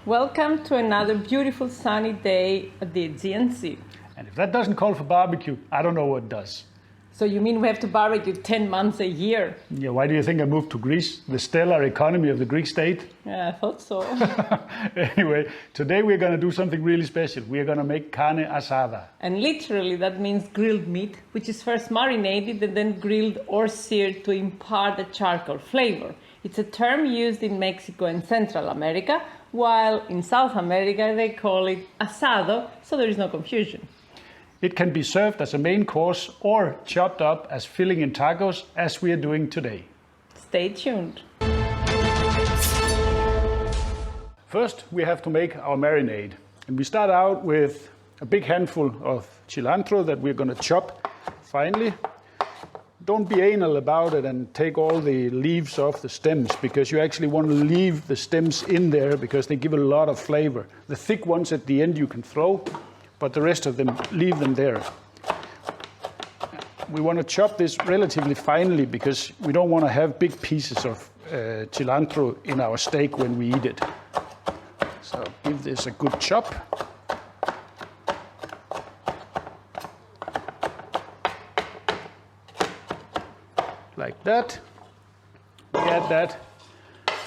Welcome to another beautiful sunny day at the Aegean Sea. And if that doesn't call for barbecue, I don't know what does. So you mean we have to barbecue 10 months a year? Yeah, why do you think I moved to Greece? The stellar economy of the Greek state? Yeah, I thought so. Anyway, today we're going to do something really special. We're going to make carne asada. And literally that means grilled meat, which is first marinated and then grilled or seared to impart a charcoal flavor. It's a term used in Mexico and Central America, while in South America they call it asado, so there is no confusion. It can be served as a main course or chopped up as filling in tacos, as we are doing today. Stay tuned. First, we have to make our marinade. And we start out with a big handful of cilantro that we're going to chop finely. Don't be anal about it and take all the leaves off the stems, because you actually want to leave the stems in there because they give a lot of flavor. The thick ones at the end you can throw, but the rest of them, leave them there. We want to chop this relatively finely because we don't want to have big pieces of cilantro in our steak when we eat it. So give this a good chop. Like that. We add that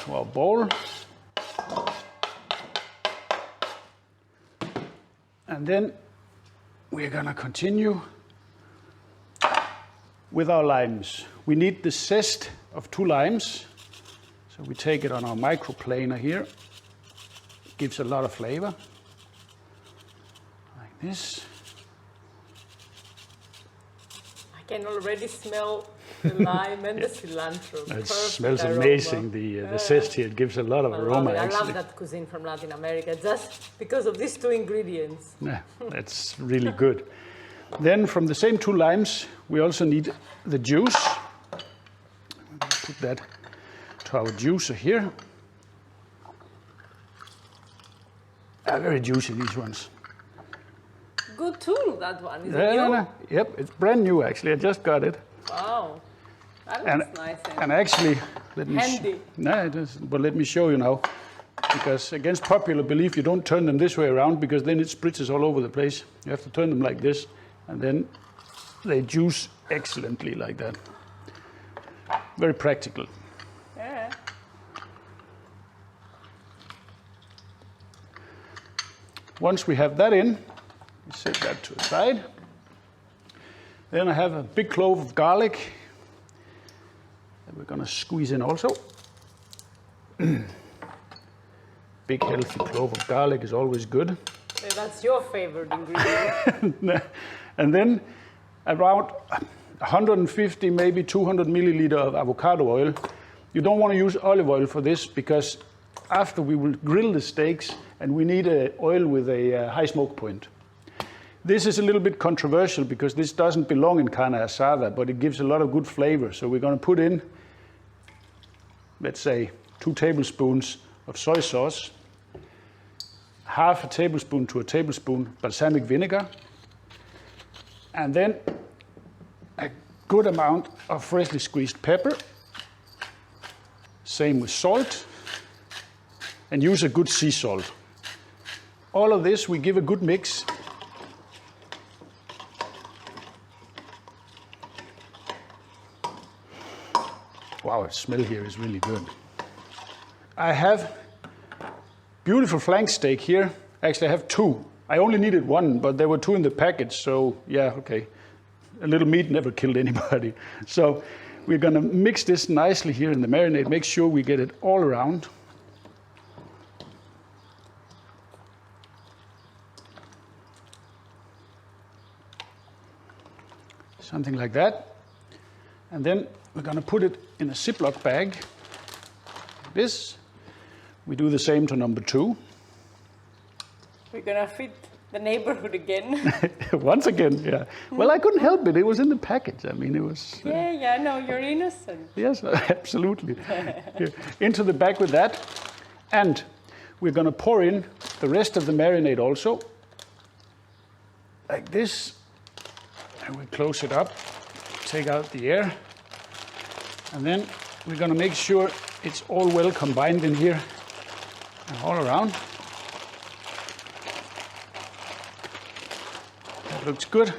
to our bowl. And then we're going to continue with our limes. We need the zest of 2 limes. So we take it on our microplaner here. It gives a lot of flavor. Like this. I can already smell the lime and the cilantro. It smells amazing, the zest here. It gives a lot of aroma, I actually. love that cuisine from Latin America, just because of these 2 ingredients. Yeah, that's really good. Then from the same 2 limes, we also need the juice. Put that to our juicer here. Very juicy, these ones. Good tool, that one. Is it new? Yep, it's brand new, actually. I just got it. Wow. That looks nice. And actually, let me handy. No, it is, but let me show you now. Because against popular belief, you don't turn them this way around, because then it spritzes all over the place. You have to turn them like this, and then they juice excellently like that. Very practical. Yeah. Once we have that in, we set that to the side. Then I have a big clove of garlic that we're going to squeeze in also. Big healthy clove of garlic is always good. That's your favorite ingredient. And then around 150, maybe 200 milliliter of avocado oil. You don't want to use olive oil for this, because after we will grill the steaks and we need oil with a high smoke point. This is a little bit controversial because this doesn't belong in carne asada, but it gives a lot of good flavor. So we're going to put in, let's say, 2 tablespoons of soy sauce, half a tablespoon to a tablespoon balsamic vinegar, and then a good amount of freshly squeezed pepper. Same with salt, and use a good sea salt. All of this we give a good mix. Wow, the smell here is really good. I have beautiful flank steak here. Actually, I have 2. I only needed 1, but there were 2 in the package, so yeah, okay. A little meat never killed anybody. So we're going to mix this nicely here in the marinade. Make sure we get it all around. Something like that. And then we're going to put it in a Ziploc bag, like this. We do the same to number 2. We're going to feed the neighborhood again. Once again, yeah. Well, I couldn't help it. It was in the package. I mean, it was... Yeah, no, you're innocent. Yes, absolutely. Here, into the bag with that. And we're going to pour in the rest of the marinade also, like this. And we close it up, take out the air. And then we're going to make sure it's all well combined in here and all around. looks good.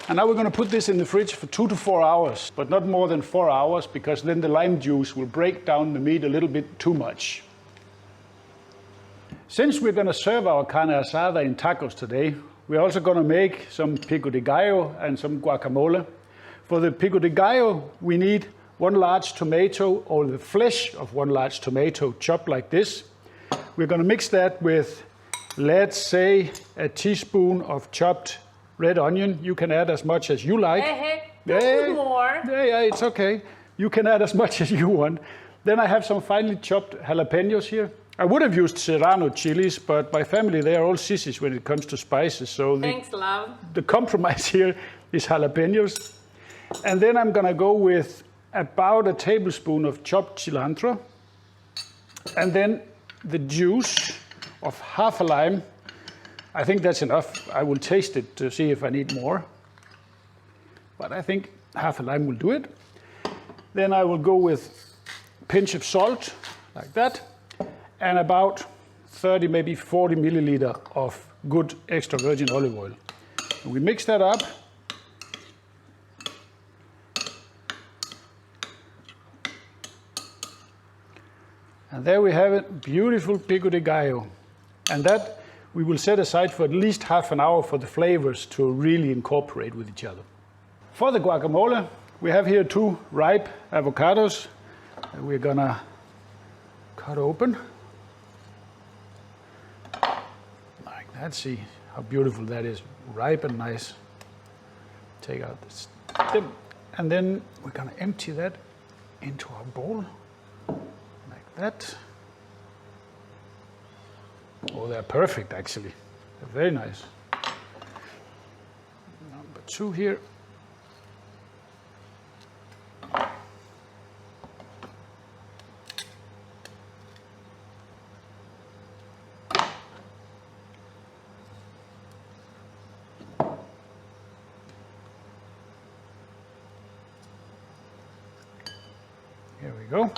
And now we're going to put this in the fridge for 2 to 4 hours, but not more than 4 hours, because then the lime juice will break down the meat a little bit too much. Since we're going to serve our carne asada in tacos today, we're also going to make some pico de gallo and some guacamole. For the pico de gallo, we need 1 large tomato, or the flesh of 1 large tomato chopped like this. We're going to mix that with, let's say, a teaspoon of chopped red onion. You can add as much as you like. Don't put more. Yeah, it's okay. You can add as much as you want. Then I have some finely chopped jalapenos here. I would have used Serrano chilies, but my family, they are all sissies when it comes to spices. So Thanks, love. The compromise here is jalapenos. And then I'm going to go with about a tablespoon of chopped cilantro. And then the juice of half a lime. I think that's enough. I will taste it to see if I need more. But I think half a lime will do it. Then I will go with a pinch of salt, like that, and about 30, maybe 40 milliliter of good extra virgin olive oil. And we mix that up. And there we have it, beautiful pico de gallo. And that we will set aside for at least half an hour for the flavors to really incorporate with each other. For the guacamole, we have here 2 ripe avocados that we're gonna cut open. Like that, see how beautiful that is, ripe and nice. Take out the stem, and then we're gonna empty that into our bowl, like that. Oh, they're perfect, actually. They're very nice. Number 2 here. Here we go.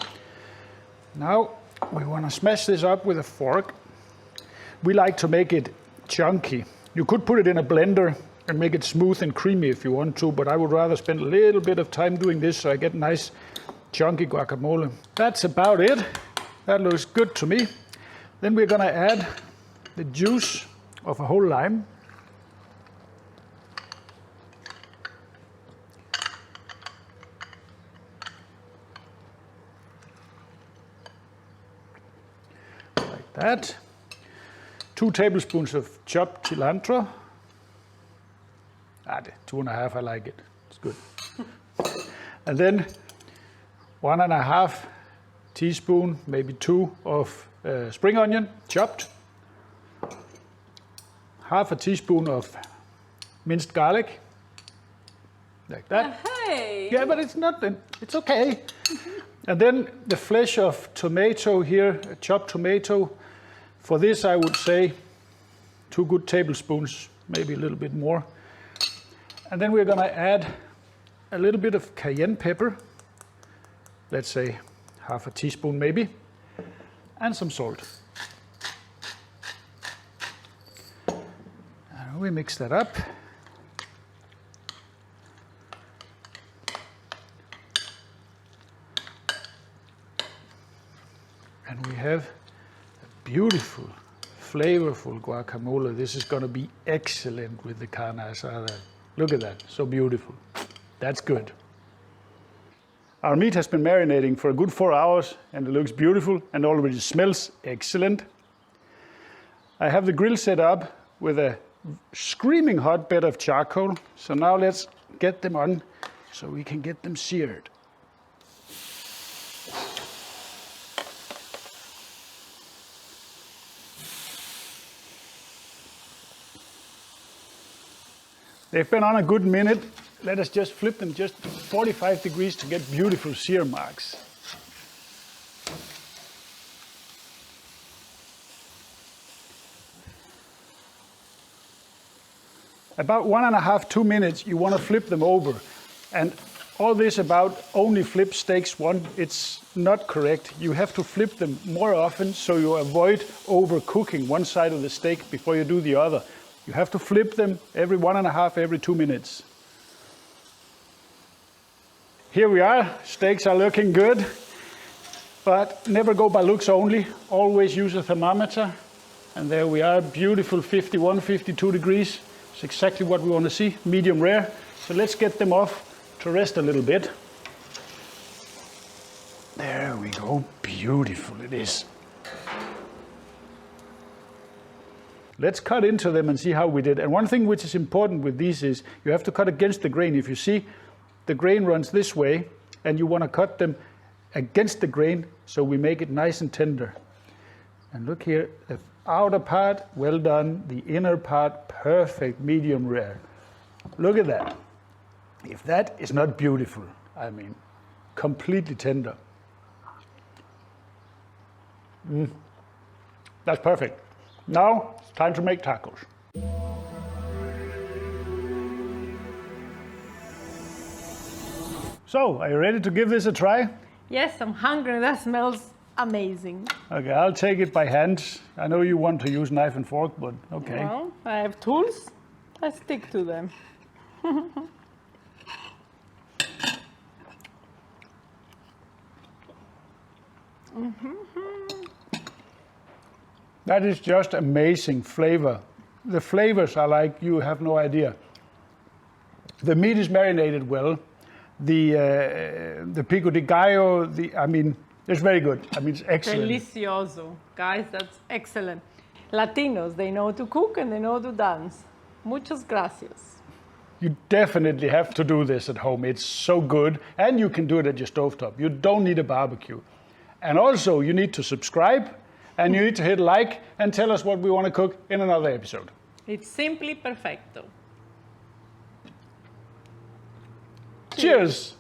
Now we want to smash this up with a fork. We like to make it chunky. You could put it in a blender and make it smooth and creamy if you want to, but I would rather spend a little bit of time doing this so I get nice chunky guacamole. That's about it. That looks good to me. Then we're gonna add the juice of a whole lime. Like that. 2 tablespoons of chopped cilantro. 2.5, I like it. It's good. And then 1.5 teaspoon, maybe 2 of spring onion, chopped. Half a teaspoon of minced garlic, like that. Hey! Yeah, but it's not, it's okay. And then the flesh of tomato here, a chopped tomato. For this, I would say 2 good tablespoons, maybe a little bit more. And then we're gonna add a little bit of cayenne pepper, let's say half a teaspoon maybe, and some salt. And we mix that up. And we have beautiful, flavorful guacamole. This is going to be excellent with the carne asada. Look at that, so beautiful. That's good. Our meat has been marinating for a good 4 hours and it looks beautiful and already smells excellent. I have the grill set up with a screaming hot bed of charcoal. So now let's get them on so we can get them seared. They've been on a good minute. Let us just flip them just 45 degrees to get beautiful sear marks. About 1.5, 2 minutes, you want to flip them over. And all this about only flip steaks one, it's not correct. You have to flip them more often so you avoid overcooking one side of the steak before you do the other. You have to flip them every 1.5, every 2 minutes. Here we are, steaks are looking good, but never go by looks only. Always use a thermometer. And there we are, beautiful 51, 52 degrees. It's exactly what we want to see, medium rare. So let's get them off to rest a little bit. There we go, beautiful it is. Let's cut into them and see how we did. And one thing which is important with these is you have to cut against the grain. If you see the grain runs this way and you want to cut them against the grain so we make it nice and tender. And look here, the outer part, well done. The inner part, perfect, medium rare. Look at that. If that is not beautiful, I mean, completely tender. That's perfect. Now it's time to make tacos. So, are you ready to give this a try? Yes, I'm hungry. That smells amazing. Okay, I'll take it by hand. I know you want to use knife and fork, but okay. Well, I have tools. I stick to them. That is just amazing flavor. The flavors are like you have no idea. The meat is marinated well. The Pico de Gallo, I mean, it's very good. I mean, it's excellent. Delicioso. Guys, that's excellent. Latinos, they know to cook and they know to dance. Muchas gracias. You definitely have to do this at home. It's so good. And you can do it at your stovetop. You don't need a barbecue. And also, you need to subscribe and you need to hit like and tell us what we want to cook in another episode. It's simply perfecto. Cheers.